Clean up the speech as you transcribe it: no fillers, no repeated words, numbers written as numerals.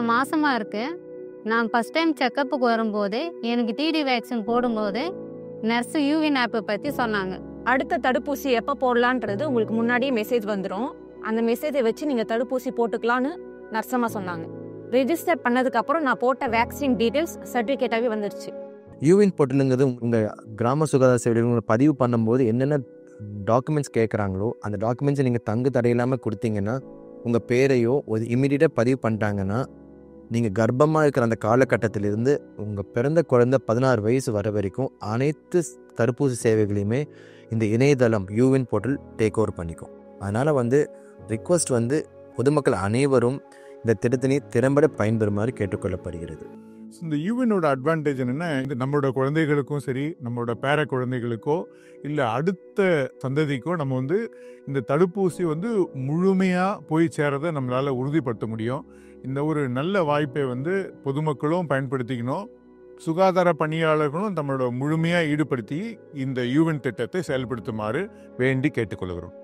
நான் மாசமா இருக்கேன். நான் ஃபர்ஸ்ட் டைம் செக்கப்புக்கு வரும்போது எனக்கு டிடி வேக்சின் போடும்போது நர்ஸ் யூவின் ஆப்பை பற்றி சொன்னாங்க. அடுத்த தடுப்பூசி எப்போ போடலான்றது உங்களுக்கு முன்னாடியே மெசேஜ் வந்துடும். அந்த மெசேஜை வச்சு நீங்கள் தடுப்பூசி போட்டுக்கலான்னு நர்ஸம்மா சொன்னாங்க. ரெஜிஸ்டர் பண்ணதுக்கப்புறம் நான் போட்ட வேக்சின் டீட்டெயில்ஸ் சர்டிஃபிகேட்டாகவே வந்துடுச்சு. யூவின் போர்ட்டலுங்கிறது உங்கள் கிராம சுகாதார சேவைகளை பதிவு பண்ணும்போது என்னென்ன டாக்குமெண்ட்ஸ் கேட்குறாங்களோ அந்த டாக்குமெண்ட்ஸை நீங்கள் தங்கு தடையில்லாமல் கொடுத்தீங்கன்னா உங்கள் பேரையோ ஒரு இமீடியட்டாக பதிவு பண்ணிட்டாங்கன்னா நீங்கள் கர்ப்பமாக இருக்கிற அந்த காலகட்டத்திலிருந்து உங்கள் பிறந்த குழந்தை 16 வயசு வர வரைக்கும் அனைத்து தடுப்பூசி சேவைகளையுமே இந்த இணையதளம் யூவின் போர்ட்டல் டேக் ஓவர் பண்ணிக்கும். அதனால் ரிக்வஸ்ட் பொதுமக்கள் அனைவரும் இந்த திட்டத்தினை திறம்பட பயன்பெறுமாறு கேட்டுக்கொள்ளப்படுகிறது. இந்த யூவினோட அட்வான்டேஜ் என்னென்னா, நம்மளோட குழந்தைகளுக்கும் சரி, நம்மளோட பேர குழந்தைகளுக்கோ இல்லை அடுத்த சந்ததிக்கோ நம்ம இந்த தடுப்பூசி முழுமையாக போய் சேரதை நம்மளால் உறுதிப்படுத்த முடியும். இந்த ஒரு நல்ல வாய்ப்பை பொதுமக்களும் பயன்படுத்திக்கணும். சுகாதார பணியாளர்களும் நம்மளோட முழுமையாக ஈடுபடுத்தி இந்த யூவின் திட்டத்தை செயல்படுத்துமாறு வேண்டி கேட்டுக்கொள்கிறோம்.